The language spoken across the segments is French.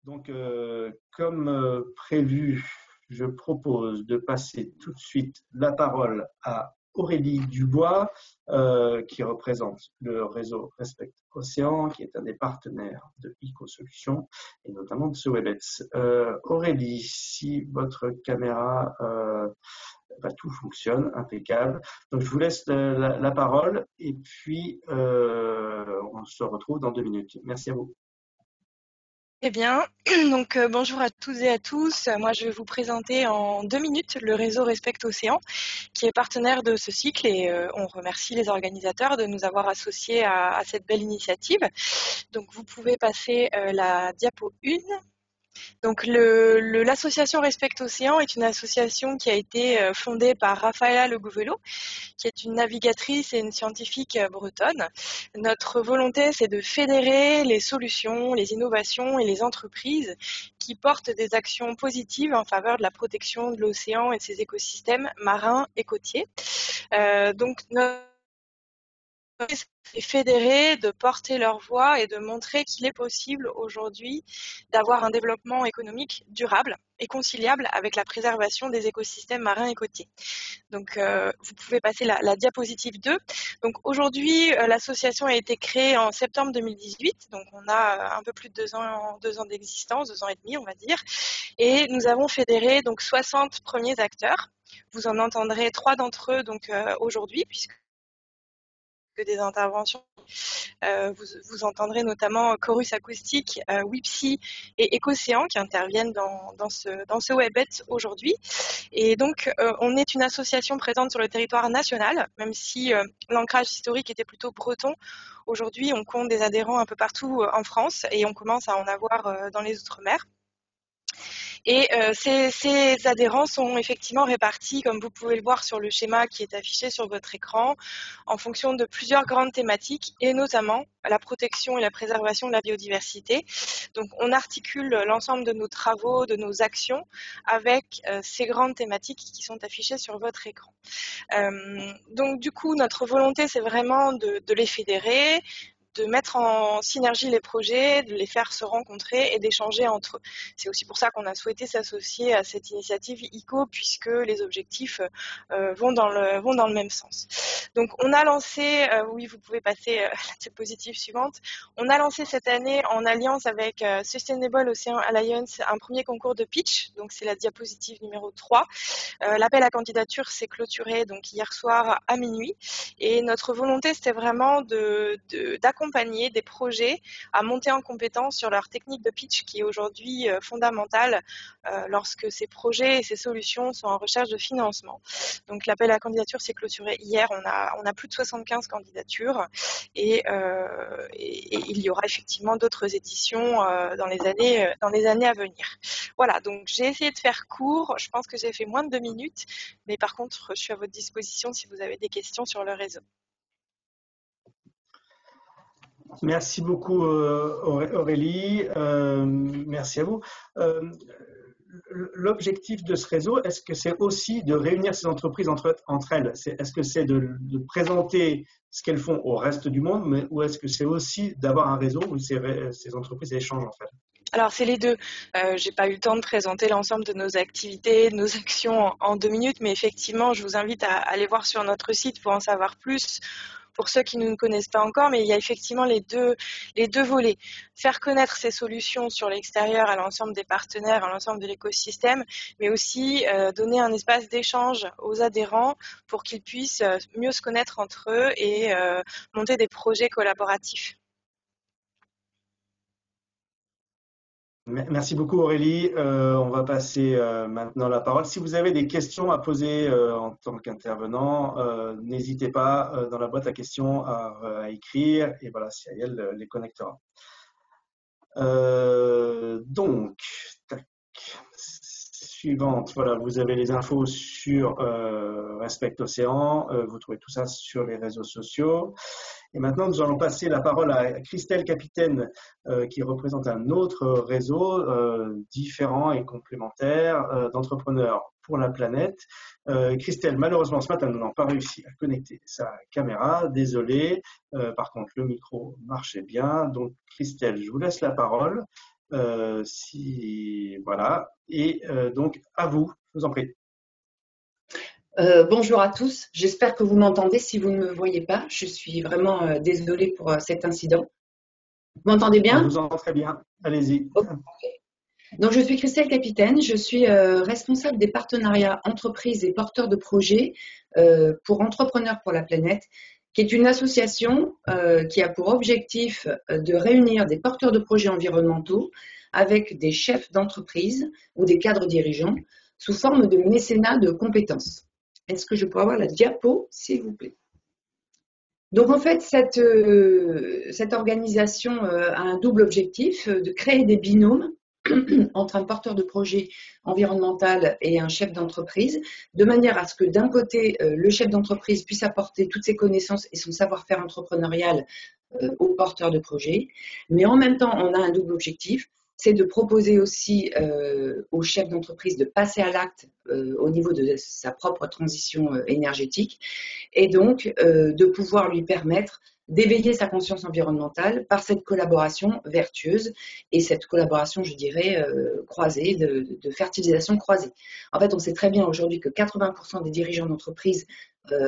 Donc, comme prévu, je propose de passer tout de suite la parole à Aurélie Dubois, qui représente le réseau Respect Océan, qui est un des partenaires de EcoSolutions et notamment de ce WebEx. Aurélie, si votre caméra, tout fonctionne, impeccable. Donc, je vous laisse la parole et puis on se retrouve dans 2 minutes. Merci à vous. Eh bien, donc bonjour à toutes et à tous. Moi, je vais vous présenter en 2 minutes le réseau Respect Océan, qui est partenaire de ce cycle, et on remercie les organisateurs de nous avoir associés à cette belle initiative. Donc, vous pouvez passer la diapo 1. Donc l'association Respect Océan est une association qui a été fondée par Raffaella Le Gouvello, qui est une navigatrice et une scientifique bretonne. Notre volonté, c'est de fédérer les solutions, les innovations et les entreprises qui portent des actions positives en faveur de la protection de l'océan et de ses écosystèmes marins et côtiers. Donc notre c'est fédérer, de porter leur voix et de montrer qu'il est possible aujourd'hui d'avoir un développement économique durable et conciliable avec la préservation des écosystèmes marins et côtiers. Donc, vous pouvez passer la diapositive 2. Donc, aujourd'hui, l'association a été créée en septembre 2018. Donc, on a un peu plus de 2 ans d'existence, 2 ans et demi, on va dire. Et nous avons fédéré donc 60 premiers acteurs. Vous en entendrez 3 d'entre eux donc aujourd'hui, puisque des interventions. Vous entendrez notamment Chorus Acoustique, Wipsy et Écocéan qui interviennent dans ce WebEx aujourd'hui. Et donc, on est une association présente sur le territoire national, même si l'ancrage historique était plutôt breton. Aujourd'hui, on compte des adhérents un peu partout en France et on commence à en avoir dans les Outre-mer. Et ces adhérents sont effectivement répartis, comme vous pouvez le voir sur le schéma qui est affiché sur votre écran, en fonction de plusieurs grandes thématiques, et notamment la protection et la préservation de la biodiversité. Donc, on articule l'ensemble de nos travaux, de nos actions, avec ces grandes thématiques qui sont affichées sur votre écran. Donc, du coup, notre volonté, c'est vraiment de les fédérer, de mettre en synergie les projets, de les faire se rencontrer et d'échanger entre eux. C'est aussi pour ça qu'on a souhaité s'associer à cette initiative ICO, puisque les objectifs vont dans le même sens. Donc on a lancé, oui vous pouvez passer la diapositive suivante, on a lancé cette année en alliance avec Sustainable Ocean Alliance un premier concours de pitch, donc c'est la diapositive numéro 3. L'appel à candidature s'est clôturé donc hier soir à minuit et notre volonté c'était vraiment d'accompagner des projets à monter en compétence sur leur technique de pitch qui est aujourd'hui fondamentale lorsque ces projets et ces solutions sont en recherche de financement. Donc l'appel à candidature s'est clôturé hier, on a plus de 75 candidatures et il y aura effectivement d'autres éditions dans les années à venir. Voilà, donc j'ai essayé de faire court, je pense que j'ai fait moins de 2 minutes, mais par contre, je suis à votre disposition si vous avez des questions sur le réseau. Merci beaucoup Aurélie, merci à vous. L'objectif de ce réseau, est-ce que c'est aussi de réunir ces entreprises entre elles? Est-ce que c'est de présenter ce qu'elles font au reste du monde, ou est-ce que c'est aussi d'avoir un réseau où ces entreprises échangent en fait? Alors c'est les deux. J'ai pas eu le temps de présenter l'ensemble de nos activités, de nos actions en 2 minutes, mais effectivement, je vous invite à aller voir sur notre site pour en savoir plus. Pour ceux qui ne nous connaissent pas encore, mais il y a effectivement les deux volets. Faire connaître ces solutions sur l'extérieur à l'ensemble des partenaires, à l'ensemble de l'écosystème, mais aussi donner un espace d'échange aux adhérents pour qu'ils puissent mieux se connaître entre eux et monter des projets collaboratifs. Merci beaucoup Aurélie. On va passer maintenant la parole. Si vous avez des questions à poser en tant qu'intervenant, n'hésitez pas dans la boîte à questions à écrire et voilà, Cyril les connectera. Donc, tac, suivante, voilà, vous avez les infos sur Respect Océan, vous trouvez tout ça sur les réseaux sociaux. Et maintenant, nous allons passer la parole à Christelle Capitaine, qui représente un autre réseau différent et complémentaire d'entrepreneurs pour la planète. Christelle, malheureusement, ce matin, nous n'avons pas réussi à connecter sa caméra. Désolé. Par contre, le micro marchait bien. Donc, Christelle, je vous laisse la parole. Si voilà. Et donc à vous, je vous en prie. Bonjour à tous, j'espère que vous m'entendez. Si vous ne me voyez pas, je suis vraiment désolée pour cet incident. Vous m'entendez On bien? vous entend très bien. Allez-y. Ok. Donc, je suis Christelle Capitaine, je suis responsable des partenariats entreprises et porteurs de projets pour Entrepreneurs pour la planète, qui est une association qui a pour objectif de réunir des porteurs de projets environnementaux avec des chefs d'entreprise ou des cadres dirigeants sous forme de mécénat de compétences. Est-ce que je peux avoir la diapo, s'il vous plaît? Donc en fait, cette organisation a un double objectif, de créer des binômes entre un porteur de projet environnemental et un chef d'entreprise, de manière à ce que d'un côté, le chef d'entreprise puisse apporter toutes ses connaissances et son savoir-faire entrepreneurial aux porteurs de projet, mais en même temps, on a un double objectif, c'est de proposer aussi au chef d'entreprise de passer à l'acte au niveau de sa propre transition énergétique et donc de pouvoir lui permettre d'éveiller sa conscience environnementale par cette collaboration vertueuse et cette collaboration, je dirais, croisée, de fertilisation croisée. En fait, on sait très bien aujourd'hui que 80% des dirigeants d'entreprise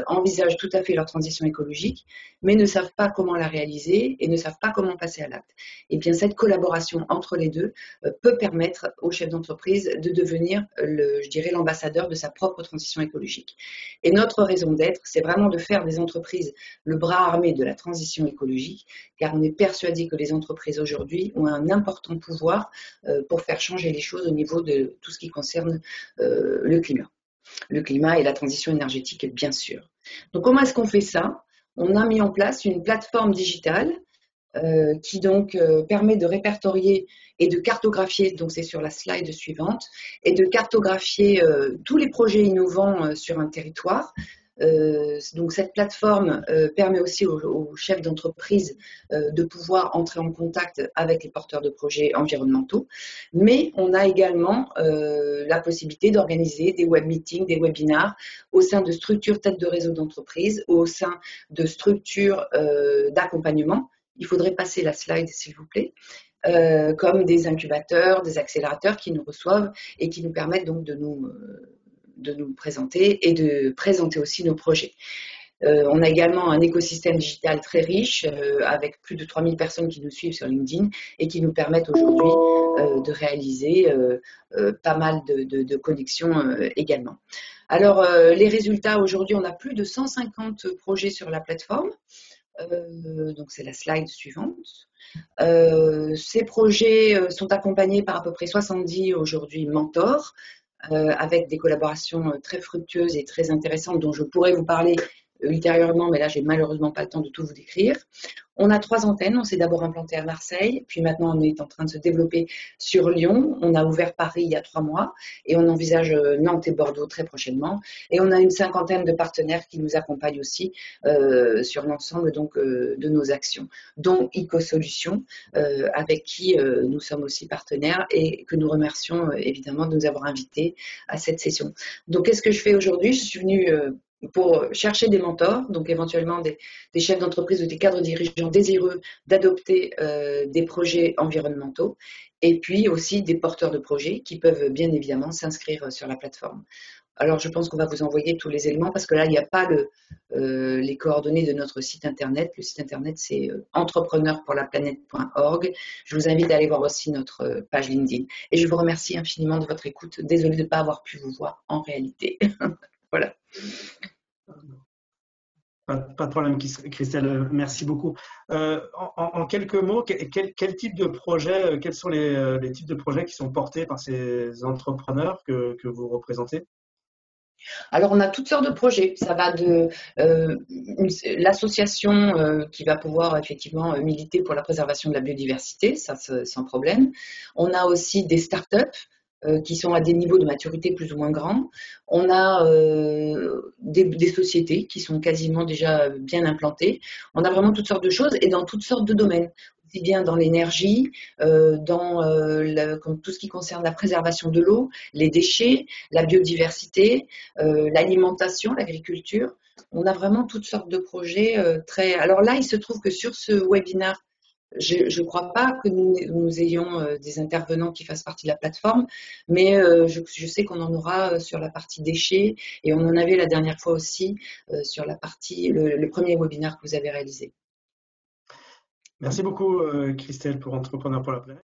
envisagent tout à fait leur transition écologique, mais ne savent pas comment la réaliser et ne savent pas comment passer à l'acte. Et bien, cette collaboration entre les deux peut permettre au chef d'entreprise de devenir, je dirais, l'ambassadeur de sa propre transition écologique. Et notre raison d'être, c'est vraiment de faire des entreprises le bras armé de la transition écologique, car on est persuadé que les entreprises aujourd'hui ont un important pouvoir pour faire changer les choses au niveau de tout ce qui concerne le climat et la transition énergétique, bien sûr. Donc, comment est-ce qu'on fait ça? On a mis en place une plateforme digitale qui donc permet de répertorier et de cartographier, donc c'est sur la slide suivante, et de cartographier tous les projets innovants sur un territoire. Donc cette plateforme permet aussi aux chefs d'entreprise de pouvoir entrer en contact avec les porteurs de projets environnementaux, mais on a également la possibilité d'organiser des web meetings, des webinars au sein de structures têtes de réseau d'entreprise, au sein de structures d'accompagnement. Il faudrait passer la slide, s'il vous plaît. Comme des incubateurs, des accélérateurs qui nous reçoivent et qui nous permettent donc de nous présenter et de présenter aussi nos projets. On a également un écosystème digital très riche avec plus de 3000 personnes qui nous suivent sur LinkedIn et qui nous permettent aujourd'hui de réaliser pas mal de connexions également. Alors, les résultats, aujourd'hui, on a plus de 150 projets sur la plateforme. Donc, c'est la slide suivante. Ces projets sont accompagnés par à peu près 70 aujourd'hui mentors, avec des collaborations très fructueuses et très intéressantes dont je pourrais vous parler ultérieurement, mais là, j'ai malheureusement pas le temps de tout vous décrire. On a 3 antennes. On s'est d'abord implanté à Marseille, puis maintenant on est en train de se développer sur Lyon. On a ouvert Paris il y a 3 mois et on envisage Nantes et Bordeaux très prochainement. Et on a une 50aine de partenaires qui nous accompagnent aussi sur l'ensemble donc de nos actions, dont EcoSolutions, avec qui nous sommes aussi partenaires et que nous remercions évidemment de nous avoir invités à cette session. Donc, qu'est-ce que je fais aujourd'hui? Je suis venue pour chercher des mentors, donc éventuellement des chefs d'entreprise ou des cadres dirigeants désireux d'adopter des projets environnementaux, et puis aussi des porteurs de projets qui peuvent bien évidemment s'inscrire sur la plateforme. Alors, je pense qu'on va vous envoyer tous les éléments parce que là, il n'y a pas les coordonnées de notre site internet. Le site internet, c'est entrepreneurpourlaplanète.org. Je vous invite à aller voir aussi notre page LinkedIn. Et je vous remercie infiniment de votre écoute. Désolée de ne pas avoir pu vous voir en réalité. Voilà. Pas de problème, Christelle, merci beaucoup. En quelques mots, quel type de projet, quels sont les types de projets qui sont portés par ces entrepreneurs que vous représentez? Alors, on a toutes sortes de projets. Ça va de l'association qui va pouvoir effectivement militer pour la préservation de la biodiversité, ça sans problème. On a aussi des startups qui sont à des niveaux de maturité plus ou moins grands. On a des sociétés qui sont quasiment déjà bien implantées. On a vraiment toutes sortes de choses et dans toutes sortes de domaines, aussi bien dans l'énergie, dans tout ce qui concerne la préservation de l'eau, les déchets, la biodiversité, l'alimentation, l'agriculture. On a vraiment toutes sortes de projets très. Alors là, il se trouve que sur ce webinaire Je ne crois pas que nous ayons des intervenants qui fassent partie de la plateforme, mais je sais qu'on en aura sur la partie déchets et on en avait la dernière fois aussi sur la partie, le premier webinaire que vous avez réalisé. Merci beaucoup, Christelle, pour Entrepreneurs pour la planète.